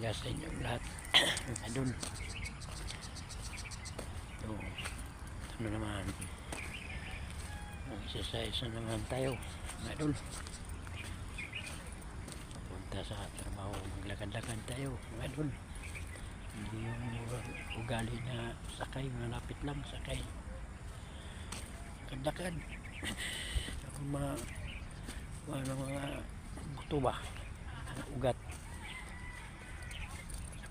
umaga sa inyong lahat. Idol. So, ano naman, exercise na naman tayo, idol. Punta sa trabaho, maglakad-lakad tayo, idol. Hindi yung ugali na sakay, malapit lang sakay. Lakad-lakad. Ako mga buto ba, ugat.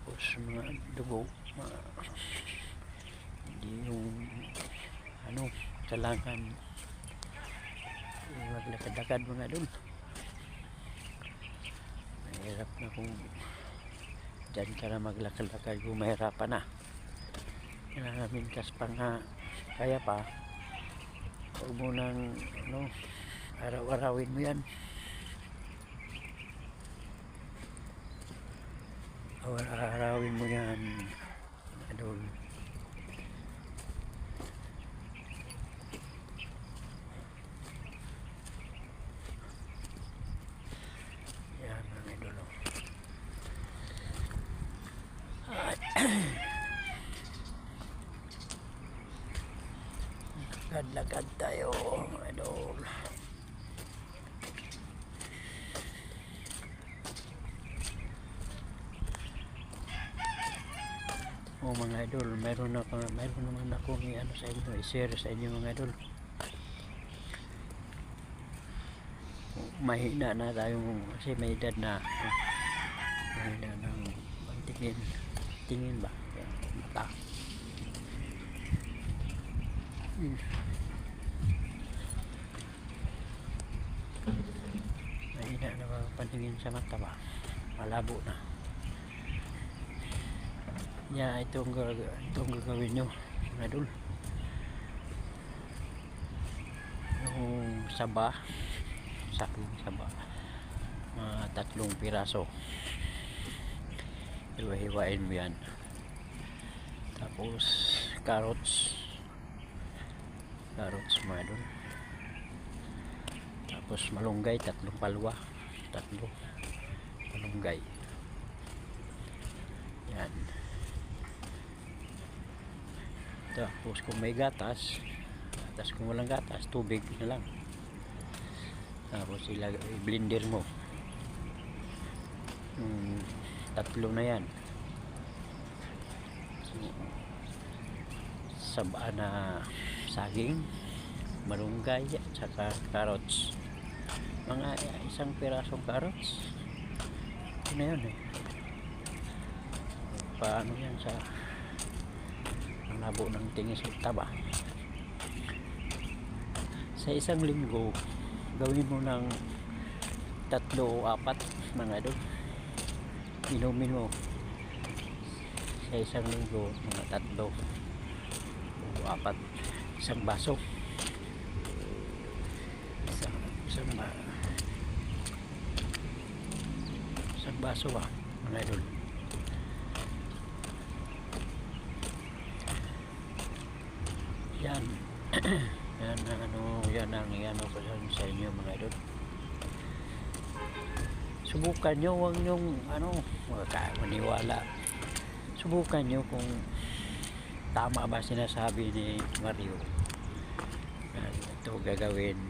Tapos mga dugo, hindi yung kailangan maglakad-lakad mga idol. Mahirap na kung dyan ka na maglakad-lakad kung mahirapan na. Minkas pa nga kaya pa, huwag mo nang araw-arawin mo yan. Araw-arawin mo yan, idol. Yan mga idol. Lakad-lakad tayo mga idol. Mga idol, meron naman ako sa inyo, i-share sa inyo mga idol. Mahina na tayo kasi may edad na. Mahina ng tingin ba? Mata. Mahina na ba pantingin sa mata ba? Malabo na. Itong gagawin nyo mga idol. Yung saba, saking saba, mga 3 piraso, hiwa-hiwain mo yan. Tapos carrots mga idol. Tapos malunggay, 3 palwa, 3 malunggay yan. Tapos kung may gatas, kung walang gatas, tubig na lang. Tapos i-blender mo. 3 na yan. Saba na saging, malunggay, at saka carrots. Mga 1 pirasong carrots. Ito na yun paano yan sa labo ng tingin sa taba. Sa 1 linggo gawin mo ng 3 o 4 mga idol. Inumin mo sa 1 linggo mga 3 o 4, 1 baso, isang baso mga idol. Yan. Yan ang ko sa inyo mga idol. Subukan nyo, huwag nyong maniwala. Subukan nyo kung tama ba sinasabi ni Mario. Ito gagawin.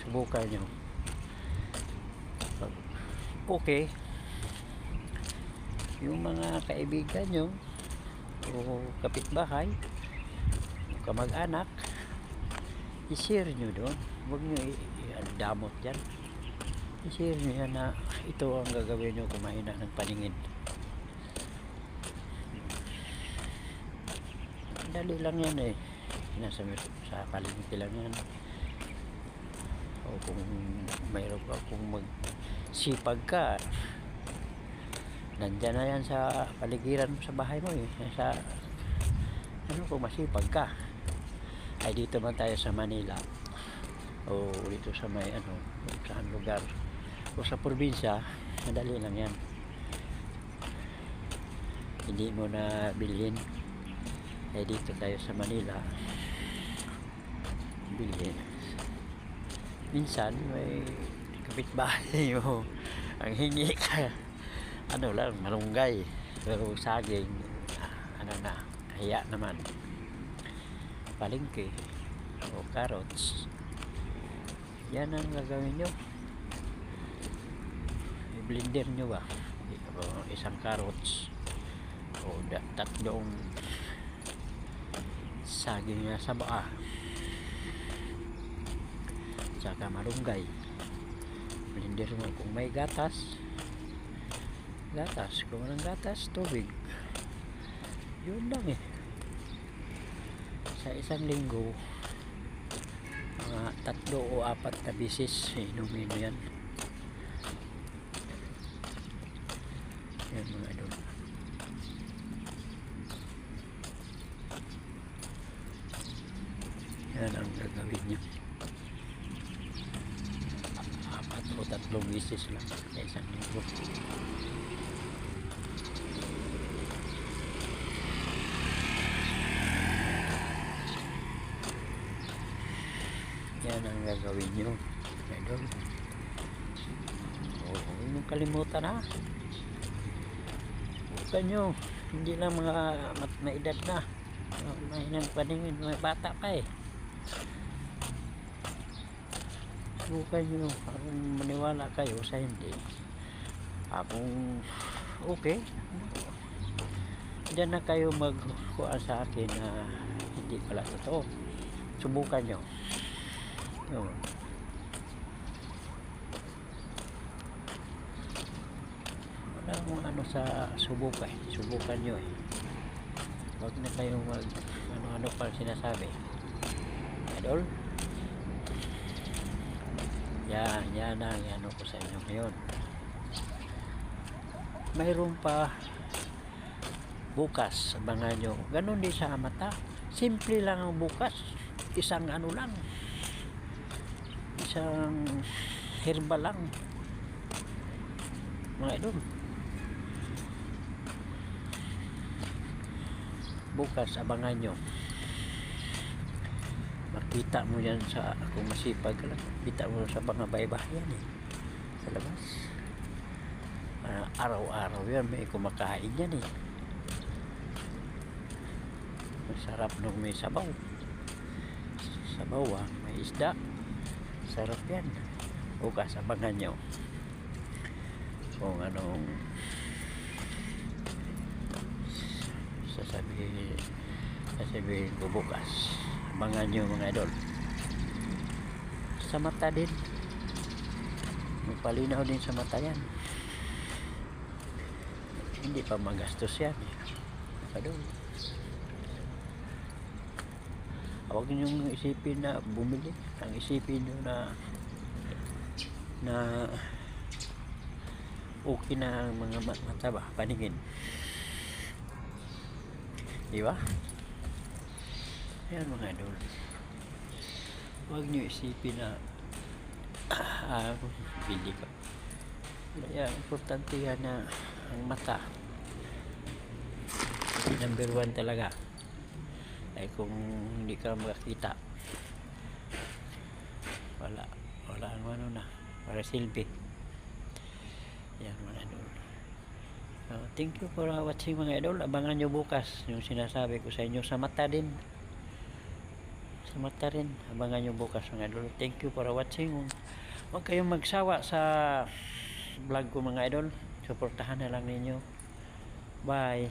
Subukan nyo. Okay, yung mga kaibigan nyo o kapitbahay, kamag-anak, i-share nyo doon. Huwag nyo i-damot yan. I-share nyo yan na ito ang gagawin nyo kung mahina ng paningin. Dali lang yan nasa sa paligid lang yan. O kung mayroon ka, kung magsipag ka, nandyan na yan sa paligiran mo sa bahay mo sa kung masipag ka. Ay dito man tayo sa Manila o dito sa may saan lugar o sa probinsya, madali lang yan. Hindi mo na bilhin. Dito tayo sa Manila, bilhin. Minsan may kapitbahay mo ang hingi ka malunggay, Pero saging, ano na, kaya naman. Palengke o carrots. Yan ang gagawin nyo. I-blender nyo ba? Isang carrots o tatlong saging na saba, tsaka malunggay. Blender mo kung may gatas, kung walang gatas, tubig. Yun lang eh. Sa isang linggo, mga 3 o 4 na bisis inumin mo yan. Yan mga idol. Yan ang gagawin nyo. 4 o 3 bisis lang sa isang linggo. Yan ang gagawin nyo, idol. Huwag nyo kalimutan ha. Bukan nyo, hindi lang mga maedad na, mahinang paningin, may bata pa eh. Bukan nyo, kung maniwala kayo sa hindi, kung okay, diyan na kayo magkuha sa akin na hindi pala totoo. Subukan nyo. Yun. Wala mong ano sa subukan nyo eh. Huwag na kayong mag ano pa sinasabi, idol. Yan ang ano ko sa inyo ngayon. Mayroon pa bukas, abangan nyo. Ganon din sa mata, simple lang ang bukas. Isang ano lang, isang herbal lang mga idol. Bukas abangan nyo, makita mo yan sa, kung masipag ka lang, kita mo sa mga baybayan eh, sa labas. Araw-araw yan may kumakain yan eh. Masarap nung may sabaw, may isda, sarap yan. Bukas abangan nyo kung anong sasabihin ko bukas. Abangan nyo mga idol. Sa mata din, may palinaw din sa mata yan. Hindi pa magastos yan idol. Huwag nyo isipin na bumili. Ang isipin nyo na okay na ang mga mata ba, paningin, diba? Ayan mga idol, huwag nyo isipin na bili ko. Kaya importante yan na ang mata number 1 talaga. Ay kung hindi ka makakita, wala ang ano na, para silbi. Yan mga idol. Thank you for watching mga idol. Abangan nyo bukas yung sinasabi ko sa inyo sa mata din. Abangan nyo bukas mga idol. Thank you for watching. Huwag kayong magsawa sa vlog ko mga idol. Suportahan na lang ninyo. Bye.